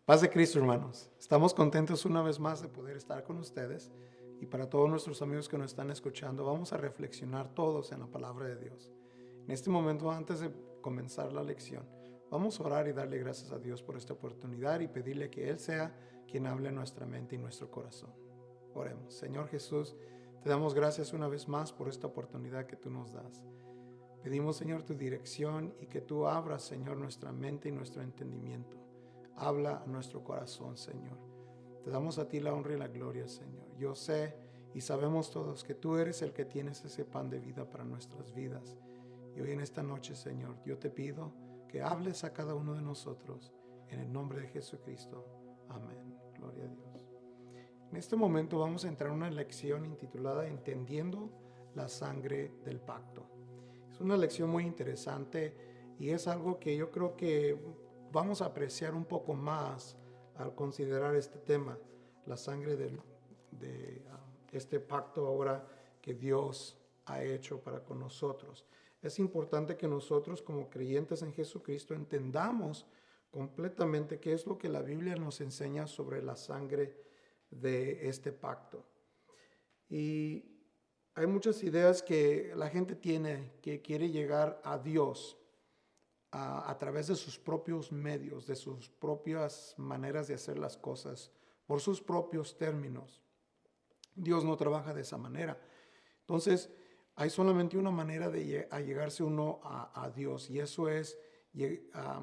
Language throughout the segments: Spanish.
Paz de Cristo, hermanos. Estamos contentos una vez más de poder estar con ustedes. Y para todos nuestros amigos que nos están escuchando, vamos a reflexionar todos en la palabra de Dios. En este momento, antes de comenzar la lección, vamos a orar y darle gracias a Dios por esta oportunidad y pedirle que Él sea quien hable en nuestra mente y nuestro corazón. Oremos. Señor Jesús, te damos gracias una vez más por esta oportunidad que tú nos das. Pedimos, Señor, tu dirección y que tú abras, Señor, nuestra mente y nuestro entendimiento. Habla a nuestro corazón, Señor. Te damos a ti la honra y la gloria, Señor. Yo sé y sabemos todos que tú eres el que tienes ese pan de vida para nuestras vidas. Y hoy en esta noche, Señor, yo te pido que hables a cada uno de nosotros en el nombre de Jesucristo. Amén. Gloria a Dios. En este momento vamos a entrar a una lección intitulada Entendiendo la sangre del pacto. Es una lección muy interesante y es algo que yo creo que vamos a apreciar un poco más al considerar este tema, la sangre de este pacto ahora que Dios ha hecho para con nosotros. Es importante que nosotros como creyentes en Jesucristo entendamos completamente qué es lo que la Biblia nos enseña sobre la sangre de este pacto. Y hay muchas ideas que la gente tiene que quiere llegar a Dios a través de sus propios medios, de sus propias maneras de hacer las cosas, por sus propios términos. Dios no trabaja de esa manera. Entonces, hay solamente una manera de llegarse uno a Dios, y eso es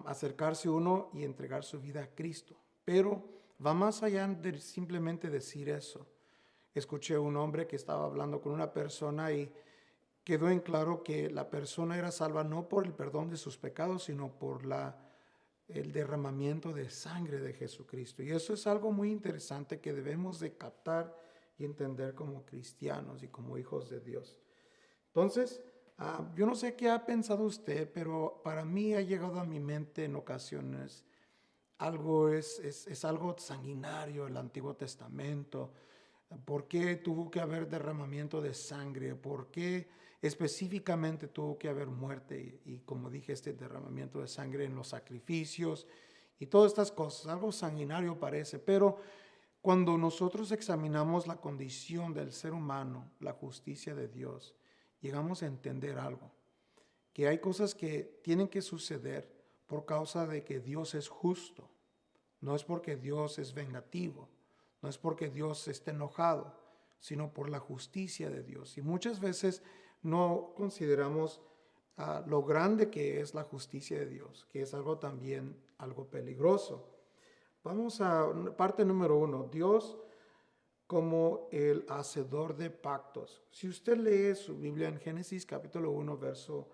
acercarse uno y entregar su vida a Cristo. Pero va más allá de simplemente decir eso. Escuché a un hombre que estaba hablando con una persona y quedó en claro que la persona era salva no por el perdón de sus pecados, sino por el derramamiento de sangre de Jesucristo. Y eso es algo muy interesante que debemos de captar y entender como cristianos y como hijos de Dios. Entonces, yo no sé qué ha pensado usted, pero para mí ha llegado a mi mente en ocasiones es algo sanguinario el Antiguo Testamento. ¿Por qué tuvo que haber derramamiento de sangre? ¿Por qué específicamente tuvo que haber muerte? Y como dije, este derramamiento de sangre en los sacrificios y todas estas cosas. Algo sanguinario parece, pero cuando nosotros examinamos la condición del ser humano, la justicia de Dios, llegamos a entender algo. Que hay cosas que tienen que suceder por causa de que Dios es justo. No es porque Dios es vengativo. No es porque Dios esté enojado, sino por la justicia de Dios. Y muchas veces no consideramos lo grande que es la justicia de Dios, que es algo también algo peligroso. Vamos a parte número 1, Dios como el hacedor de pactos. Si usted lee su Biblia en Génesis capítulo 1, verso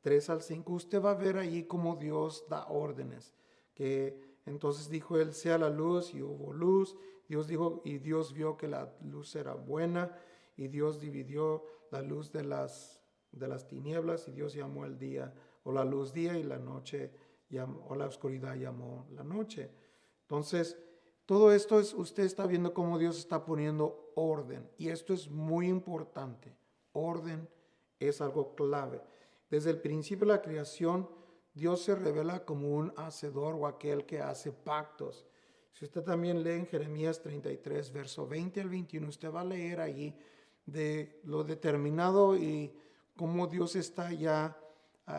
3 al 5, usted va a ver allí cómo Dios da órdenes, que entonces dijo él, sea la luz, y hubo luz. Dios dijo, y Dios vio que la luz era buena, y Dios dividió la luz de las tinieblas, y Dios llamó el día, o la luz día, y la noche, o la oscuridad llamó la noche. Entonces, todo esto usted está viendo cómo Dios está poniendo orden, y esto es muy importante. Orden es algo clave. Desde el principio de la creación, Dios se revela como un hacedor o aquel que hace pactos. Si usted también lee en Jeremías 33, verso 20 al 21, usted va a leer allí de lo determinado y cómo Dios está ya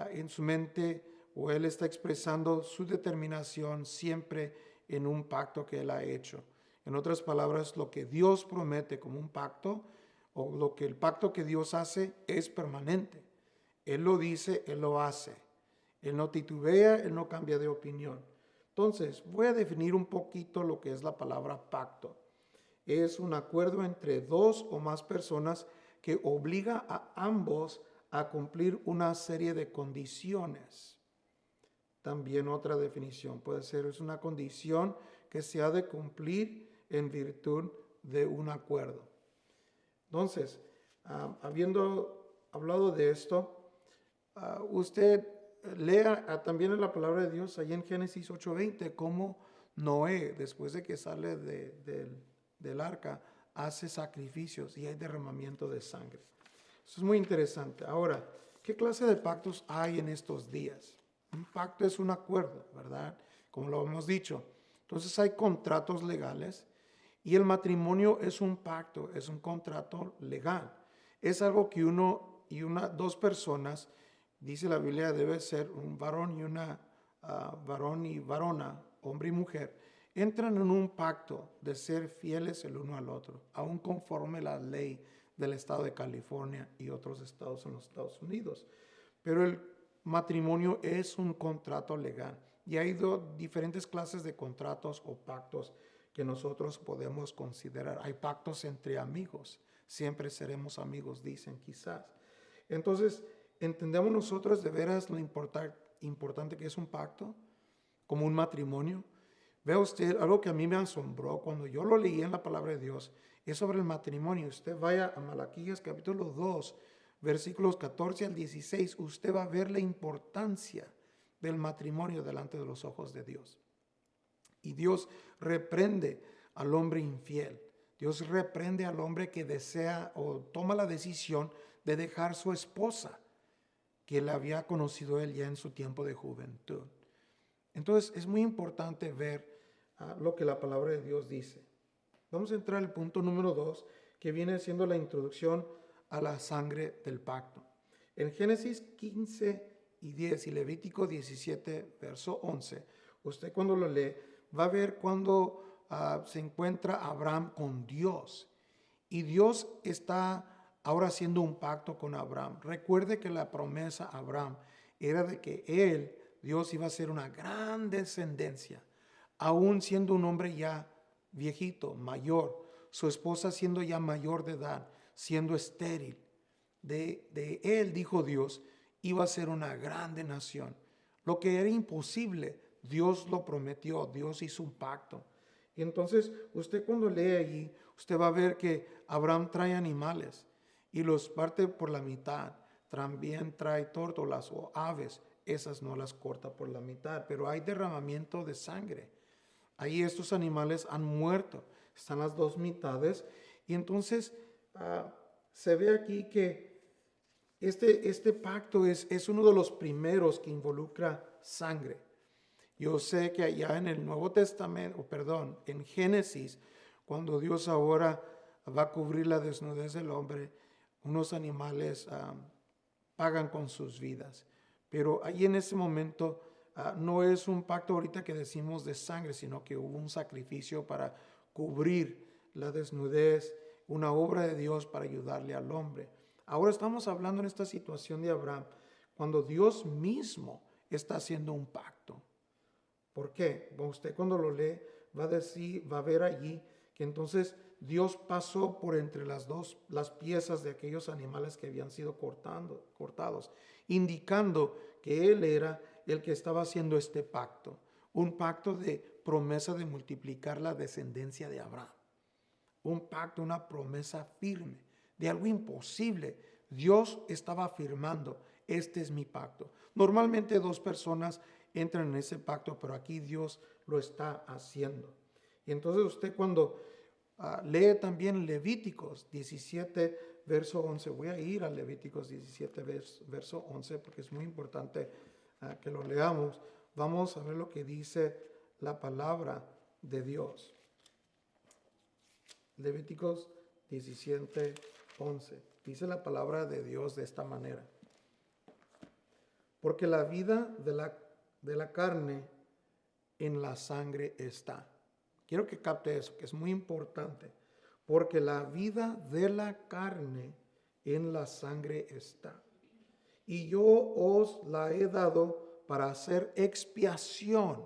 en su mente, o Él está expresando su determinación siempre en un pacto que Él ha hecho. En otras palabras, lo que Dios promete como un pacto, o lo que el pacto que Dios hace, es permanente. Él lo dice, Él lo hace. Él no titubea, Él no cambia de opinión. Entonces, voy a definir un poquito lo que es la palabra pacto. Es un acuerdo entre dos o más personas que obliga a ambos a cumplir una serie de condiciones. También otra definición puede ser, es una condición que se ha de cumplir en virtud de un acuerdo. Entonces, habiendo hablado de esto, usted lea también en la palabra de Dios, ahí en Génesis 8:20, cómo Noé, después de que sale del arca, hace sacrificios y hay derramamiento de sangre. Eso es muy interesante. Ahora, ¿qué clase de pactos hay en estos días? Un pacto es un acuerdo, ¿verdad? como lo hemos dicho. Entonces hay contratos legales y el matrimonio es un pacto, es un contrato legal. Es algo que dos personas, dice la Biblia, debe ser un varón y varón y varona, hombre y mujer, entran en un pacto de ser fieles el uno al otro, aún conforme la ley del estado de California y otros estados en los Estados Unidos. Pero el matrimonio es un contrato legal y hay diferentes clases de contratos o pactos que nosotros podemos considerar. Hay pactos entre amigos, siempre seremos amigos, dicen quizás. Entonces, ¿entendemos nosotros de veras lo importante que es un pacto como un matrimonio? Vea usted, algo que a mí me asombró cuando yo lo leí en la palabra de Dios, es sobre el matrimonio. Usted vaya a Malaquías capítulo 2, versículos 14 al 16, usted va a ver la importancia del matrimonio delante de los ojos de Dios. Y Dios reprende al hombre infiel. Dios reprende al hombre que desea o toma la decisión de dejar su esposa, que le había conocido él ya en su tiempo de juventud. Entonces es muy importante ver lo que la palabra de Dios dice. Vamos a entrar al punto número 2, que viene siendo la introducción a la sangre del pacto. En Génesis 15 y 10 y Levítico 17, verso 11, usted cuando lo lee va a ver cuando se encuentra Abraham con Dios. Y Dios está ahora haciendo un pacto con Abraham. Recuerde que la promesa a Abraham era de que Dios iba a ser una gran descendencia, aún siendo un hombre ya viejito, mayor, su esposa siendo ya mayor de edad, siendo estéril. De él, dijo Dios, iba a ser una grande nación. Lo que era imposible, Dios lo prometió, Dios hizo un pacto. Y entonces usted cuando lee allí, usted va a ver que Abraham trae animales y los parte por la mitad. También trae tórtolas o aves, esas no las corta por la mitad, pero hay derramamiento de sangre. Ahí estos animales han muerto, están las dos mitades. Y entonces se ve aquí que este pacto es uno de los primeros que involucra sangre. Yo sé que allá en el Nuevo Testamento, en Génesis, cuando Dios ahora va a cubrir la desnudez del hombre, unos animales pagan con sus vidas. Pero ahí en ese momento no es un pacto ahorita que decimos de sangre, sino que hubo un sacrificio para cubrir la desnudez, una obra de Dios para ayudarle al hombre. Ahora estamos hablando en esta situación de Abraham, cuando Dios mismo está haciendo un pacto. ¿Por qué? Bueno, usted cuando lo lee va a ver allí que entonces Dios pasó por entre las piezas de aquellos animales que habían sido cortados, indicando que Él era el que estaba haciendo este pacto, un pacto de promesa de multiplicar la descendencia de Abraham, un pacto, una promesa firme de algo imposible. Dios estaba afirmando, este es mi pacto. Normalmente dos personas entran en ese pacto, pero aquí Dios lo está haciendo. Y entonces usted cuando lee también Levíticos 17, verso 11, voy a ir a Levíticos 17, verso 11, porque es muy importante que lo leamos. Vamos a ver lo que dice la palabra de Dios. Levíticos 17, 11. Dice la palabra de Dios de esta manera. Porque la vida de la carne en la sangre está. Quiero que capte eso, que es muy importante. Porque la vida de la carne en la sangre está. Y yo os la he dado para hacer expiación.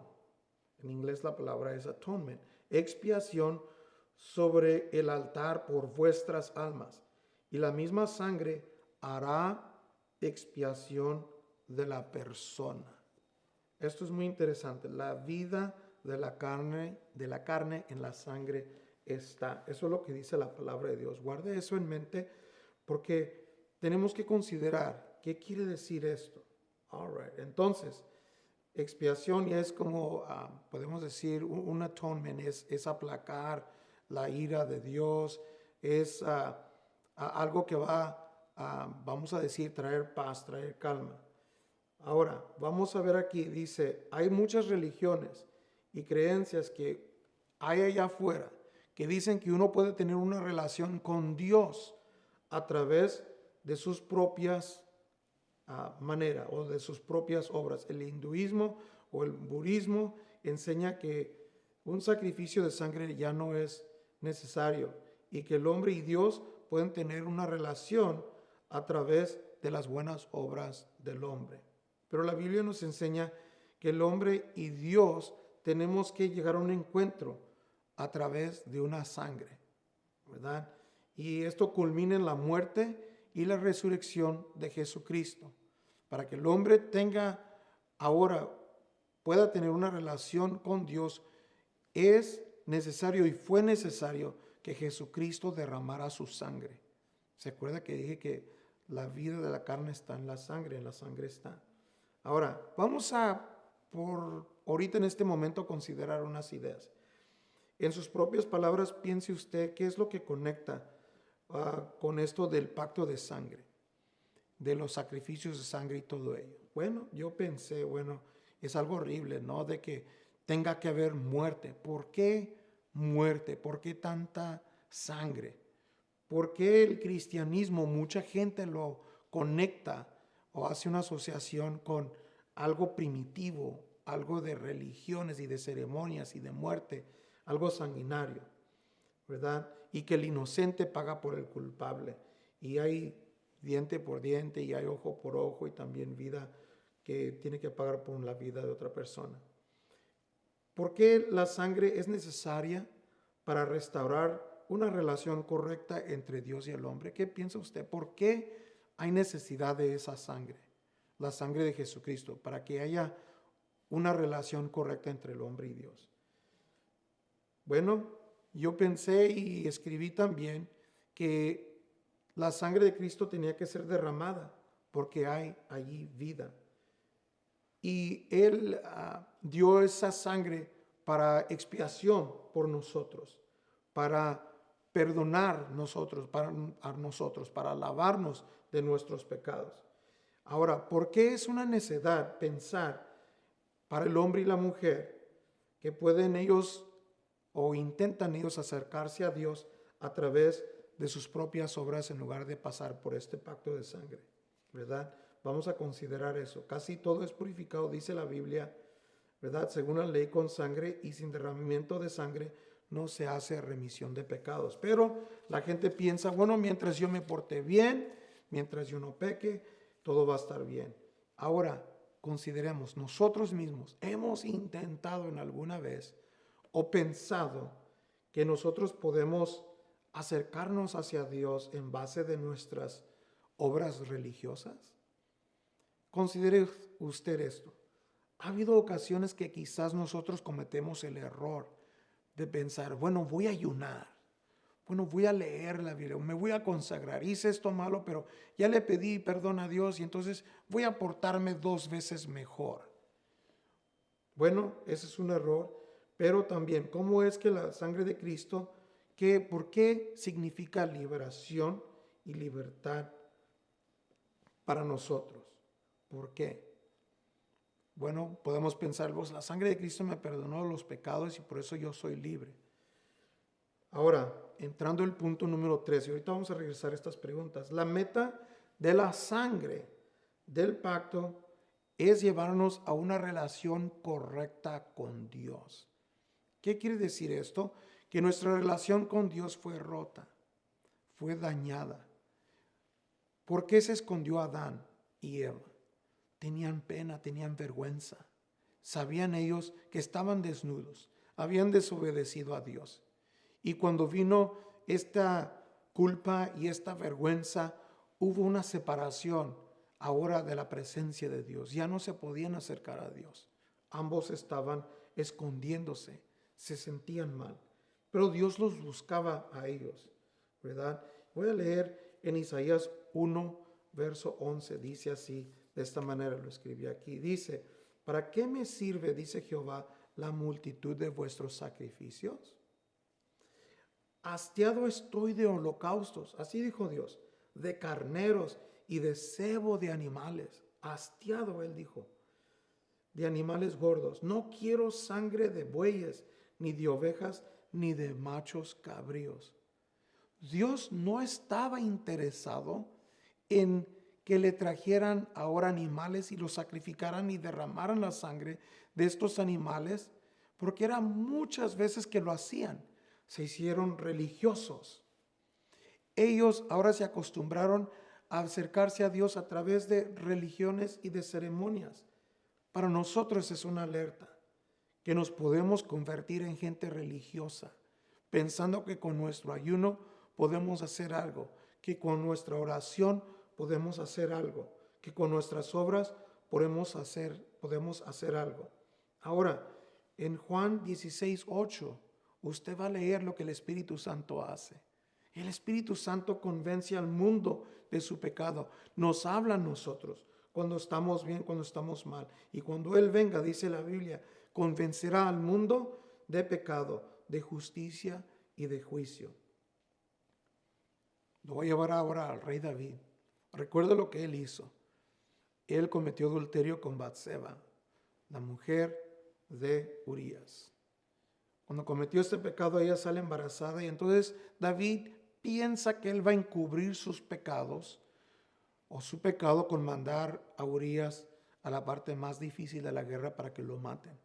En inglés la palabra es atonement. Expiación sobre el altar por vuestras almas. Y la misma sangre hará expiación de la persona. Esto es muy interesante. La vida de la carne en la sangre está. Eso es lo que dice la palabra de Dios. Guarde eso en mente porque tenemos que considerar qué quiere decir esto. All right. Entonces, expiación ya es como, podemos decir, un atonement, es aplacar la ira de Dios, es algo que va, vamos a decir, traer paz, traer calma. Ahora, vamos a ver aquí, dice, hay muchas religiones y creencias que hay allá afuera que dicen que uno puede tener una relación con Dios a través de sus propias maneras o de sus propias obras. El hinduismo o el budismo enseña que un sacrificio de sangre ya no es necesario y que el hombre y Dios pueden tener una relación a través de las buenas obras del hombre. Pero la Biblia nos enseña que el hombre y Dios tenemos que llegar a un encuentro a través de una sangre, ¿verdad? Y esto culmina en la muerte y la resurrección de Jesucristo. Para que el hombre pueda tener una relación con Dios, es necesario y fue necesario que Jesucristo derramara su sangre. ¿Se acuerda que dije que la vida de la carne está en la sangre está? Ahora, vamos por ahorita en este momento, considerar unas ideas. En sus propias palabras, piense usted qué es lo que conecta con esto del pacto de sangre, de los sacrificios de sangre y todo ello. Bueno, yo pensé, es algo horrible, ¿no? De que tenga que haber muerte. ¿Por qué muerte? ¿Por qué tanta sangre? ¿Por qué el cristianismo, mucha gente lo conecta o hace una asociación con algo primitivo, algo de religiones y de ceremonias y de muerte, algo sanguinario, ¿verdad? Y que el inocente paga por el culpable. Y hay diente por diente y hay ojo por ojo y también vida que tiene que pagar por la vida de otra persona. ¿Por qué la sangre es necesaria para restaurar una relación correcta entre Dios y el hombre? ¿Qué piensa usted? ¿Por qué hay necesidad de esa sangre? La sangre de Jesucristo, para que haya una relación correcta entre el hombre y Dios. Bueno, yo pensé y escribí también que la sangre de Cristo tenía que ser derramada porque hay allí vida. Y Él dio esa sangre para expiación por nosotros, para perdonar nosotros, para lavarnos de nuestros pecados. Ahora, ¿por qué es una necedad pensar para el hombre y la mujer que pueden ellos o intentan ellos acercarse a Dios a través de sus propias obras en lugar de pasar por este pacto de sangre? ¿Verdad? Vamos a considerar eso. Casi todo es purificado, dice la Biblia, ¿verdad? Según la ley, con sangre, y sin derramamiento de sangre no se hace remisión de pecados. Pero la gente piensa, mientras yo me porte bien, mientras yo no peque, todo va a estar bien. Ahora, consideremos, nosotros mismos hemos intentado en alguna vez o pensado que nosotros podemos acercarnos hacia Dios en base de nuestras obras religiosas. Considere usted esto. Ha habido ocasiones que quizás nosotros cometemos el error de pensar, voy a ayunar, voy a leer la Biblia, me voy a consagrar, hice esto malo, pero ya le pedí perdón a Dios y entonces voy a portarme 2 veces mejor. Ese es un error, pero también, ¿cómo es que la sangre de Cristo, por qué significa liberación y libertad para nosotros? ¿Por qué? Podemos pensar, la sangre de Cristo me perdonó los pecados y por eso yo soy libre. Ahora, entrando al punto número 3, y ahorita vamos a regresar a estas preguntas. La meta de la sangre del pacto es llevarnos a una relación correcta con Dios. ¿Qué quiere decir esto? Que nuestra relación con Dios fue rota, fue dañada. ¿Por qué se escondió Adán y Eva? Tenían pena, tenían vergüenza. Sabían ellos que estaban desnudos, habían desobedecido a Dios. Y cuando vino esta culpa y esta vergüenza, hubo una separación ahora de la presencia de Dios. Ya no se podían acercar a Dios. Ambos estaban escondiéndose, se sentían mal. Pero Dios los buscaba a ellos, ¿verdad? Voy a leer en Isaías 1, verso 11, dice así, de esta manera lo escribí aquí. Dice, ¿para qué me sirve, dice Jehová, la multitud de vuestros sacrificios? Hastiado estoy de holocaustos, así dijo Dios, de carneros y de cebo de animales. Hastiado, él dijo. de animales gordos. No quiero sangre de bueyes, ni de ovejas, ni de machos cabríos. Dios no estaba interesado en que le trajeran ahora animales y los sacrificaran y derramaran la sangre de estos animales, porque eran muchas veces que lo hacían. Se hicieron religiosos. Ellos ahora se acostumbraron a acercarse a Dios a través de religiones y de ceremonias. Para nosotros es una alerta que nos podemos convertir en gente religiosa, pensando que con nuestro ayuno podemos hacer algo, que con nuestra oración podemos hacer algo, que con nuestras obras podemos hacer algo. Ahora, en Juan 16:8, usted va a leer lo que el Espíritu Santo hace. El Espíritu Santo convence al mundo de su pecado. Nos habla a nosotros cuando estamos bien, cuando estamos mal. Y cuando Él venga, dice la Biblia, convencerá al mundo de pecado, de justicia y de juicio. Lo voy a llevar ahora al rey David. Recuerda lo que él hizo. Él cometió adulterio con Batseba, la mujer de Urías. Cuando cometió este pecado, ella sale embarazada y entonces David piensa que él va a encubrir sus pecados o su pecado con mandar a Urías a la parte más difícil de la guerra para que lo maten.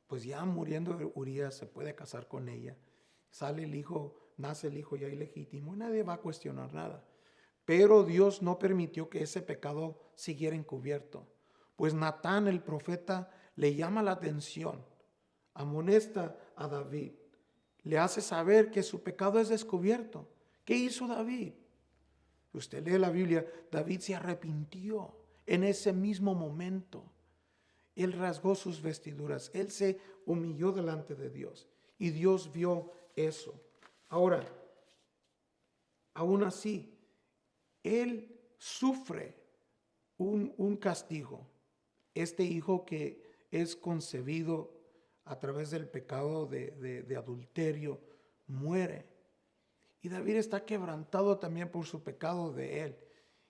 Pues ya muriendo Urías se puede casar con ella. Sale el hijo, nace el hijo ya ilegítimo y nadie va a cuestionar nada. Pero Dios no permitió que ese pecado siguiera encubierto. Pues Natán, el profeta, le llama la atención, amonesta a David, le hace saber que su pecado es descubierto. ¿Qué hizo David? Usted lee la Biblia, David se arrepintió en ese mismo momento. Él rasgó sus vestiduras, él se humilló delante de Dios y Dios vio eso. Ahora, aún así, él sufre un castigo. Este hijo que es concebido a través del pecado de adulterio muere. Y David está quebrantado también por su pecado de él.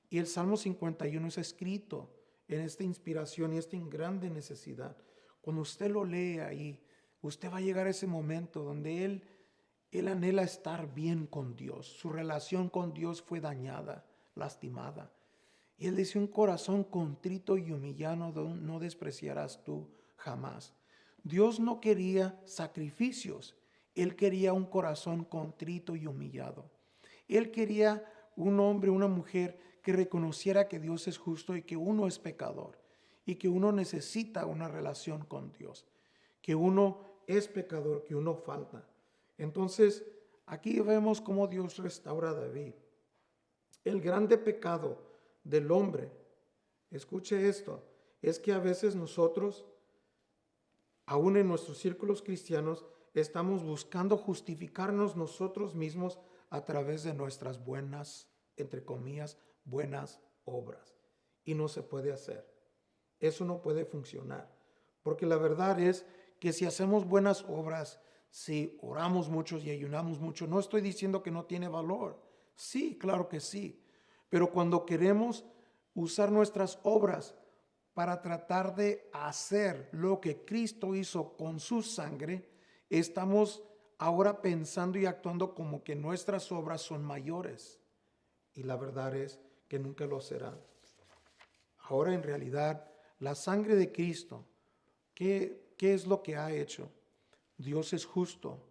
Y el Salmo 51 es escrito en esta inspiración y esta grande necesidad. Cuando usted lo lee ahí, usted va a llegar a ese momento donde él anhela estar bien con Dios. Su relación con Dios fue dañada, lastimada. Y él dice, un corazón contrito y humillado no despreciarás tú jamás. Dios no quería sacrificios. Él quería un corazón contrito y humillado. Él quería un hombre, una mujer que reconociera que Dios es justo y que uno es pecador y que uno necesita una relación con Dios, que uno es pecador, que uno falta. Entonces, aquí vemos cómo Dios restaura a David. El grande pecado del hombre, escuche esto, es que a veces nosotros, aún en nuestros círculos cristianos, estamos buscando justificarnos nosotros mismos a través de nuestras buenas, entre comillas, buenas obras. Y no se puede hacer. Eso no puede funcionar. Porque la verdad es que si hacemos buenas obras, si oramos mucho y ayunamos mucho, no estoy diciendo que no tiene valor. Sí, claro que sí. Pero cuando queremos usar nuestras obras para tratar de hacer lo que Cristo hizo con su sangre, estamos ahora pensando y actuando como que nuestras obras son mayores. Y la verdad es que nunca lo serán. Ahora en realidad, la sangre de Cristo, ¿qué es lo que ha hecho? Dios es justo.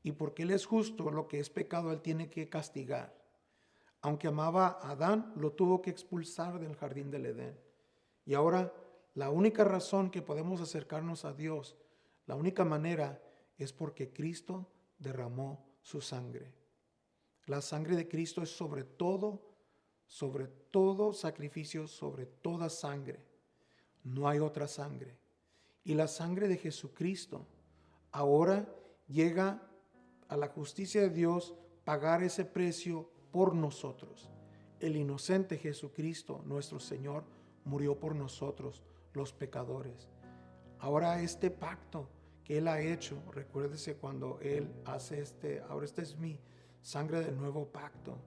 Y porque Él es justo, lo que es pecado Él tiene que castigar. Aunque amaba a Adán, lo tuvo que expulsar del jardín del Edén. Y ahora la única razón que podemos acercarnos a Dios, la única manera es porque Cristo derramó su sangre. La sangre de Cristo es sobre todo sacrificio, sobre toda sangre. No hay otra sangre. Y la sangre de Jesucristo ahora llega a la justicia de Dios pagar ese precio por nosotros. El inocente Jesucristo, nuestro Señor, murió por nosotros, los pecadores. Ahora este pacto que Él ha hecho, recuérdese cuando Él hace ahora esta es mi sangre del nuevo pacto,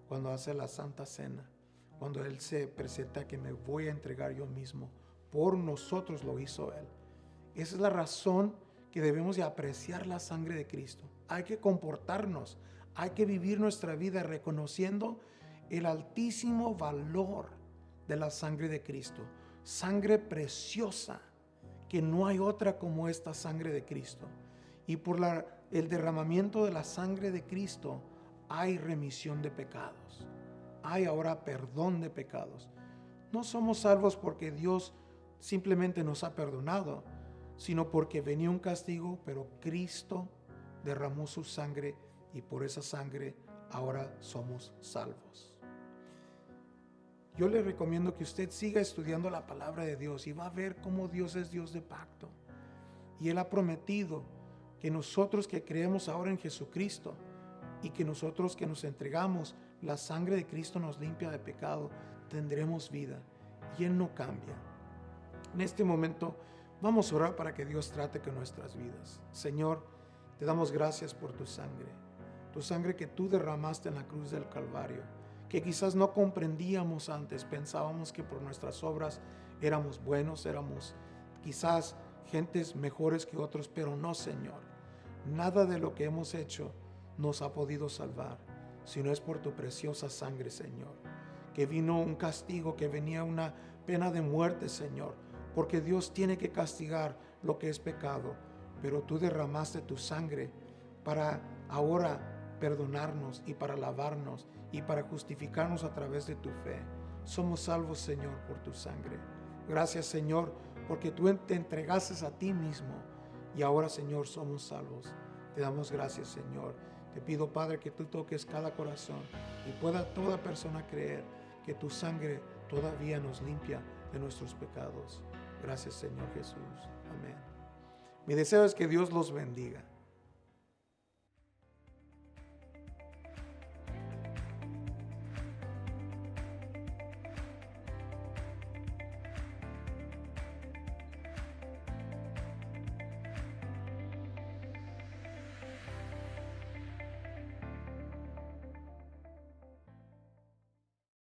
cuando hace la Santa Cena, cuando Él se presenta que me voy a entregar yo mismo por nosotros lo hizo Él. Esa es la razón que debemos de apreciar la sangre de Cristo. Hay que comportarnos, hay que vivir nuestra vida reconociendo el altísimo valor de la sangre de Cristo. Sangre preciosa, que no hay otra como esta sangre de Cristo. Y por el derramamiento de la sangre de Cristo hay remisión de pecados. Hay ahora perdón de pecados. No somos salvos porque Dios simplemente nos ha perdonado, sino porque venía un castigo, pero Cristo derramó su sangre y por esa sangre ahora somos salvos. Yo le recomiendo que usted siga estudiando la palabra de Dios y va a ver cómo Dios es Dios de pacto. Y Él ha prometido que nosotros que creemos ahora en Jesucristo y que nosotros que nos entregamos, la sangre de Cristo nos limpia de pecado, tendremos vida y Él no cambia. En este momento vamos a orar para que Dios trate con nuestras vidas. Señor, te damos gracias por tu sangre que tú derramaste en la cruz del Calvario, que quizás no comprendíamos antes, pensábamos que por nuestras obras éramos buenos, éramos quizás gentes mejores que otros, pero no, Señor. Nada de lo que hemos hecho nos ha podido salvar, sino es por tu preciosa sangre, Señor, que vino un castigo, que venía una pena de muerte, Señor, porque Dios tiene que castigar lo que es pecado, pero tú derramaste tu sangre para ahora perdonarnos y para lavarnos y para justificarnos a través de tu fe. Somos salvos, Señor, por tu sangre. Gracias, Señor, porque tú te entregaste a ti mismo y ahora, Señor, somos salvos. Te damos gracias, Señor. Te pido, Padre, que tú toques cada corazón y pueda toda persona creer que tu sangre todavía nos limpia de nuestros pecados. Gracias, Señor Jesús. Amén. Mi deseo es que Dios los bendiga.